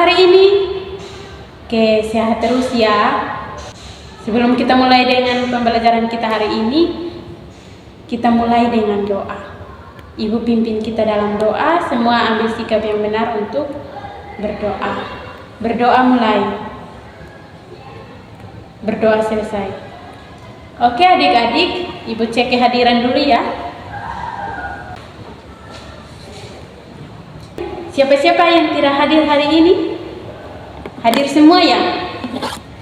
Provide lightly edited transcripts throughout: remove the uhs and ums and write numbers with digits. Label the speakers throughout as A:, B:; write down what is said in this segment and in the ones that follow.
A: hari ini. Oke, sehat terus ya. Sebelum kita mulai dengan pembelajaran kita hari ini, kita mulai dengan doa. Ibu pimpin kita dalam doa, semua ambil sikap yang benar untuk berdoa. Berdoa mulai. Berdoa selesai. Oke adik-adik, ibu cek kehadiran dulu ya. Siapa-siapa yang tidak hadir hari ini? Hadir semua ya?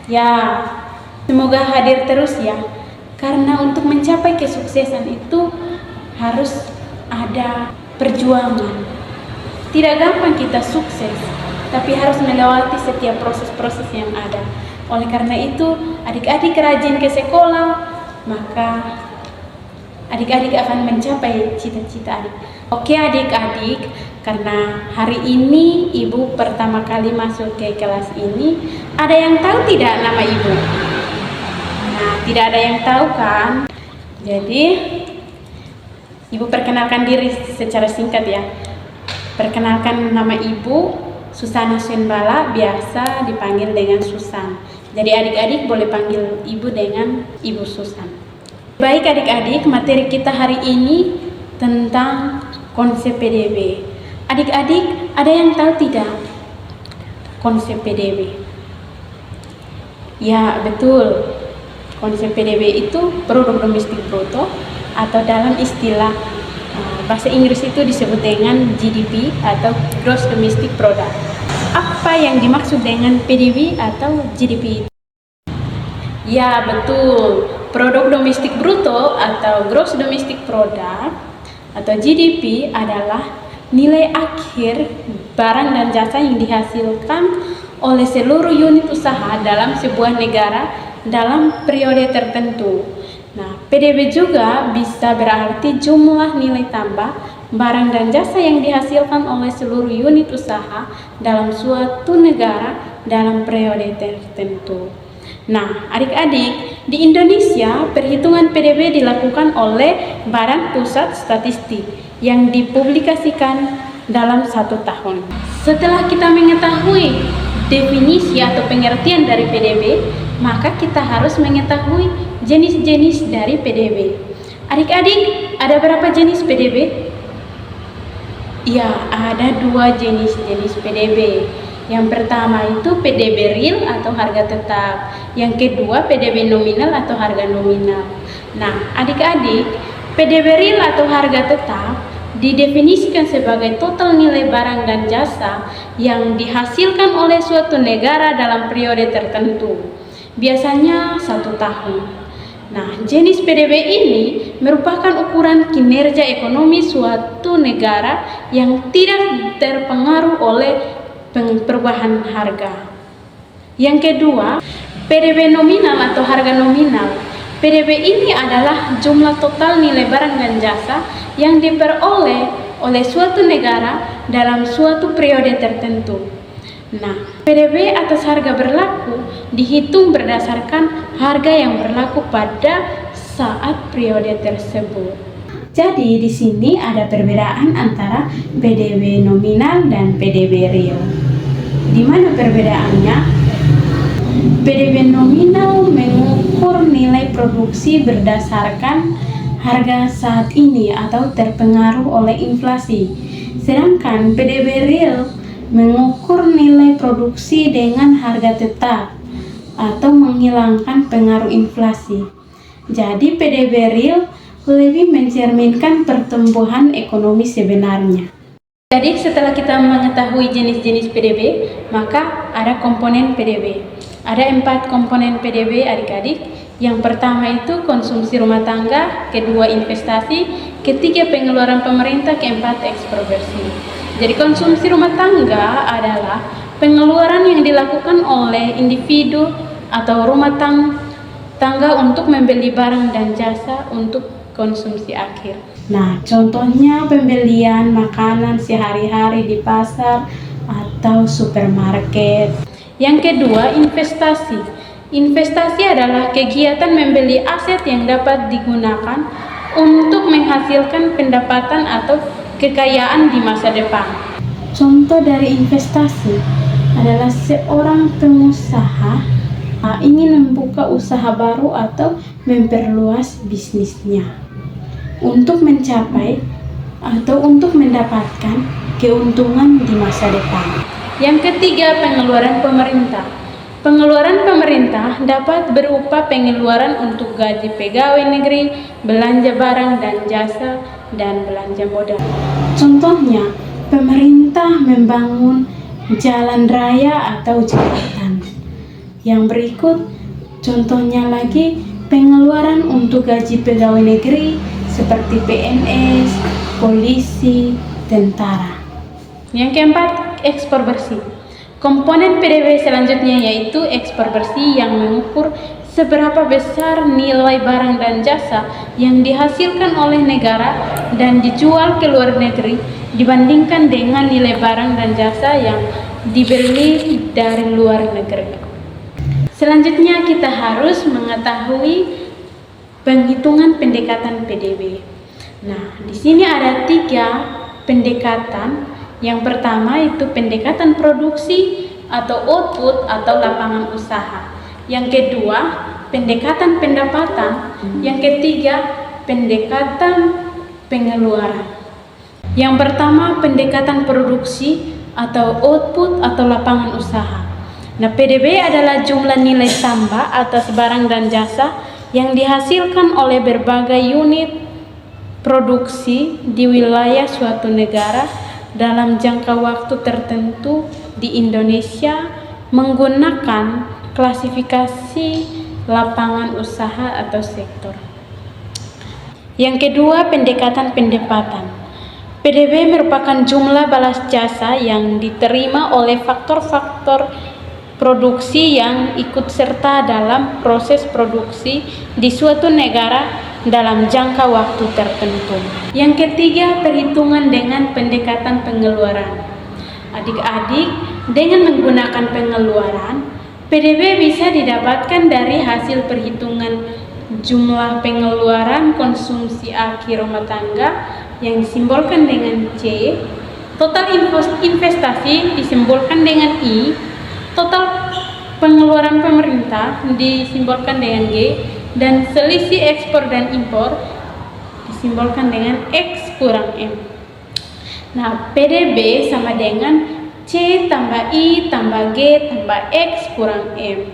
A: Ya, semoga hadir terus ya. Karena untuk mencapai kesuksesan itu harus ada perjuangan. Tidak gampang kita sukses, tapi harus melewati setiap proses-proses yang ada. Oleh karena itu, adik-adik rajin ke sekolah, maka adik-adik akan mencapai cita-cita adik. Oke adik-adik, karena hari ini ibu pertama kali masuk ke kelas ini, ada yang tahu tidak nama ibu? Nah, tidak ada yang tahu kan? Jadi, ibu perkenalkan diri secara singkat ya. Perkenalkan, nama ibu Susana Sembala, biasa dipanggil dengan Susan. Jadi adik-adik boleh panggil ibu dengan Ibu Susan. Baik adik-adik, materi kita hari ini tentang konsep PDB. Adik-adik, ada yang tahu tidak konsep PDB? Ya, betul. Konsep PDB itu produk domestik bruto, atau dalam istilah bahasa Inggris itu disebut dengan GDP atau Gross Domestic Product. Apa yang dimaksud dengan PDB atau GDP? Ya, betul. Produk domestik bruto atau Gross Domestic Product atau GDP adalah nilai akhir barang dan jasa yang dihasilkan oleh seluruh unit usaha dalam sebuah negara dalam periode tertentu. Nah, PDB juga bisa berarti jumlah nilai tambah barang dan jasa yang dihasilkan oleh seluruh unit usaha dalam suatu negara dalam periode tertentu. Nah, adik-adik, di Indonesia perhitungan PDB dilakukan oleh Badan Pusat Statistik yang dipublikasikan dalam 1 tahun. Setelah kita mengetahui definisi atau pengertian dari PDB, maka kita harus mengetahui jenis-jenis dari PDB. Adik-adik, ada berapa jenis PDB? Ya, ada 2 jenis PDB. Yang pertama itu PDB real atau harga tetap. Yang kedua PDB nominal atau harga nominal. Nah, adik-adik, PDB real atau harga tetap didefinisikan sebagai total nilai barang dan jasa yang dihasilkan oleh suatu negara dalam periode tertentu, biasanya 1 tahun. Nah, jenis PDB ini merupakan ukuran kinerja ekonomi suatu negara yang tidak terpengaruh oleh perubahan harga. Yang kedua, PDB nominal atau harga nominal. PDB ini adalah jumlah total nilai barang dan jasa yang diperoleh oleh suatu negara dalam suatu periode tertentu. Nah, PDB atas harga berlaku dihitung berdasarkan harga yang berlaku pada saat periode tersebut. Jadi di sini ada perbedaan antara PDB nominal dan PDB real. Di mana perbedaannya? PDB nominal mengukur nilai produksi berdasarkan harga saat ini atau terpengaruh oleh inflasi. Sedangkan PDB real mengukur nilai produksi dengan harga tetap atau menghilangkan pengaruh inflasi. Jadi PDB real lebih mencerminkan pertumbuhan ekonomi sebenarnya. Jadi setelah kita mengetahui jenis-jenis PDB, maka ada komponen PDB. Ada 4 komponen PDB adik-adik. Yang pertama itu konsumsi rumah tangga, kedua investasi, ketiga pengeluaran pemerintah, keempat ekspor bersih. Jadi konsumsi rumah tangga adalah pengeluaran yang dilakukan oleh individu atau rumah tangga untuk membeli barang dan jasa untuk konsumsi akhir. Nah, contohnya pembelian makanan sehari-hari di pasar atau supermarket. Yang kedua, investasi. Investasi adalah kegiatan membeli aset yang dapat digunakan untuk menghasilkan pendapatan atau kekayaan di masa depan. Contoh dari investasi, adalah seorang pengusaha ingin membuka usaha baru atau memperluas bisnisnya untuk mencapai atau untuk mendapatkan keuntungan di masa depan. Yang ketiga, pengeluaran pemerintah. Pengeluaran pemerintah dapat berupa pengeluaran untuk gaji pegawai negeri, belanja barang dan jasa, dan belanja modal. Contohnya, pemerintah membangun jalan raya atau jembatan. Yang berikut contohnya lagi, pengeluaran untuk gaji pegawai negeri seperti PNS, polisi, tentara. Yang keempat, ekspor bersih. Komponen PDB selanjutnya yaitu ekspor bersih yang mengukur seberapa besar nilai barang dan jasa yang dihasilkan oleh negara dan dijual ke luar negeri dibandingkan dengan nilai barang dan jasa yang dibeli dari luar negeri. Selanjutnya kita harus mengetahui penghitungan pendekatan PDB. Nah, di sini ada 3 pendekatan. Yang pertama itu pendekatan produksi atau output atau lapangan usaha. Yang kedua, pendekatan pendapatan. Yang ketiga, pendekatan pengeluaran. Yang pertama, pendekatan produksi atau output atau lapangan usaha. Nah, PDB adalah jumlah nilai tambah atas barang dan jasa yang dihasilkan oleh berbagai unit produksi di wilayah suatu negara dalam jangka waktu tertentu di Indonesia menggunakan klasifikasi lapangan usaha atau sektor. Yang kedua, pendekatan pendapatan. PDB merupakan jumlah balas jasa yang diterima oleh faktor-faktor produksi yang ikut serta dalam proses produksi di suatu negara dalam jangka waktu tertentu. Yang ketiga, perhitungan dengan pendekatan pengeluaran. Adik-adik, dengan menggunakan pengeluaran, PDB bisa didapatkan dari hasil perhitungan jumlah pengeluaran konsumsi akhir rumah tangga yang disimbolkan dengan C, total investasi disimbolkan dengan I, total pengeluaran pemerintah disimbolkan dengan G, dan selisih ekspor dan impor disimbolkan dengan X kurang M. Nah, PDB sama dengan C tambah I tambah G tambah X kurang M.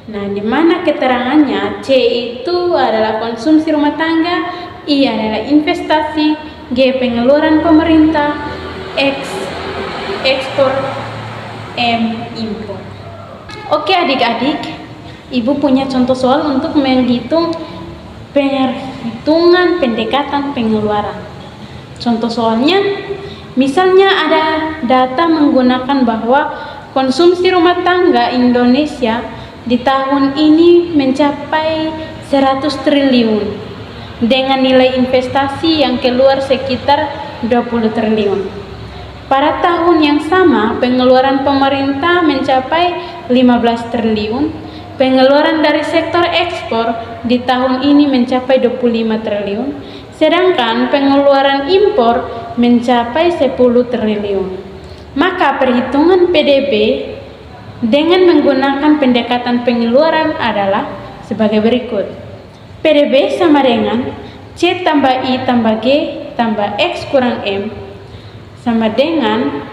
A: Nah, di mana keterangannya C itu adalah konsumsi rumah tangga, I adalah investasi, G pengeluaran pemerintah, X ekspor, M impor. Oke adik-adik, Ibu punya contoh soal untuk menghitung perhitungan pendekatan pengeluaran. Contoh soalnya, misalnya ada data menggunakan bahwa konsumsi rumah tangga Indonesia di tahun ini mencapai 100 triliun dengan nilai investasi yang keluar sekitar 20 triliun. Pada tahun yang sama, pengeluaran pemerintah mencapai 15 triliun. Pengeluaran dari sektor ekspor di tahun ini mencapai 25 triliun, sedangkan pengeluaran impor mencapai 10 triliun. Maka perhitungan PDB dengan menggunakan pendekatan pengeluaran adalah sebagai berikut. PDB sama dengan C tambah I tambah G tambah X kurang M sama dengan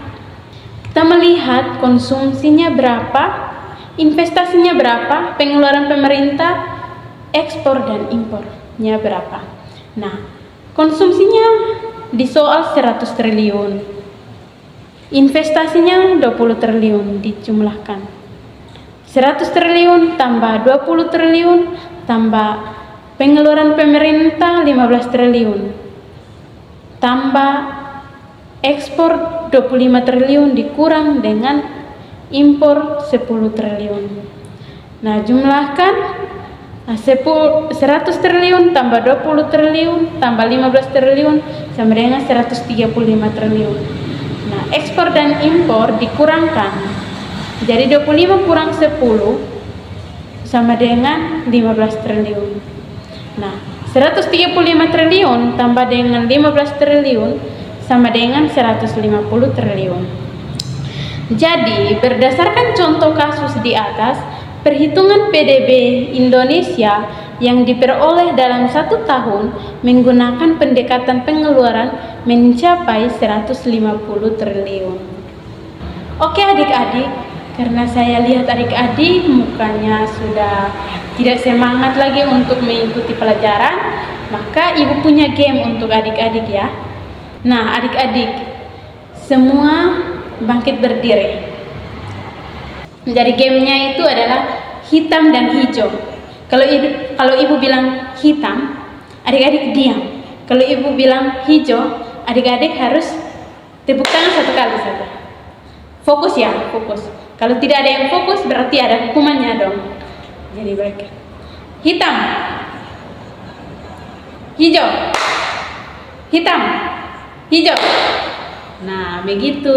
A: kita melihat konsumsinya berapa, investasinya berapa, pengeluaran pemerintah, ekspor dan impornya berapa. Nah, konsumsinya di soal 100 triliun, investasinya 20 triliun dijumlahkan. 100 triliun tambah 20 triliun tambah pengeluaran pemerintah 15 triliun tambah ekspor 25 triliun dikurang dengan impor 10 triliun. Nah, jumlahkan 100 triliun tambah 20 triliun tambah 15 triliun sama dengan 135 triliun. Nah, ekspor dan impor dikurangkan. Jadi 25 kurang 10 sama dengan 15 triliun. Nah, 135 triliun tambah dengan 15 triliun sama dengan 150 triliun. Jadi, berdasarkan contoh kasus di atas, perhitungan PDB Indonesia yang diperoleh dalam 1 tahun menggunakan pendekatan pengeluaran mencapai 150 triliun. Oke adik-adik, karena saya lihat adik-adik mukanya sudah tidak semangat lagi untuk mengikuti pelajaran, maka ibu punya game untuk adik-adik ya. Nah adik-adik, semua bangkit berdiri. Jadi gamenya itu adalah hitam dan hijau. Kalau ibu bilang hitam, adik-adik diam. Kalau ibu bilang hijau, adik-adik harus tepuk tangan 1 kali saja. Fokus ya, fokus. Kalau tidak ada yang fokus berarti ada hukumannya dong. Jadi mereka hitam, hijau, hitam, hijau. Nah begitu.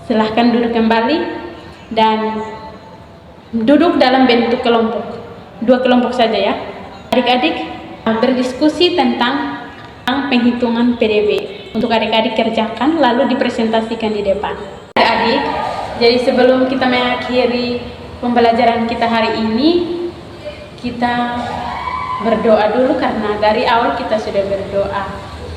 A: Silahkan duduk kembali dan duduk dalam bentuk kelompok, 2 kelompok saja ya. Adik-adik berdiskusi tentang penghitungan PDB. Untuk adik-adik kerjakan lalu dipresentasikan di depan. Adik-adik, jadi sebelum kita mengakhiri pembelajaran kita hari ini, kita berdoa dulu karena dari awal kita sudah berdoa.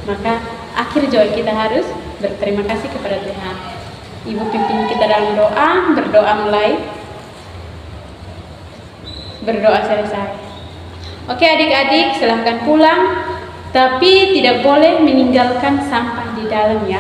A: Maka akhir doa kita harus berterima kasih kepada Tuhan. Ibu pimpin kita dalam doa, berdoa mulai, berdoa selesai. Oke adik-adik, silahkan pulang, tapi tidak boleh meninggalkan sampah di dalam ya.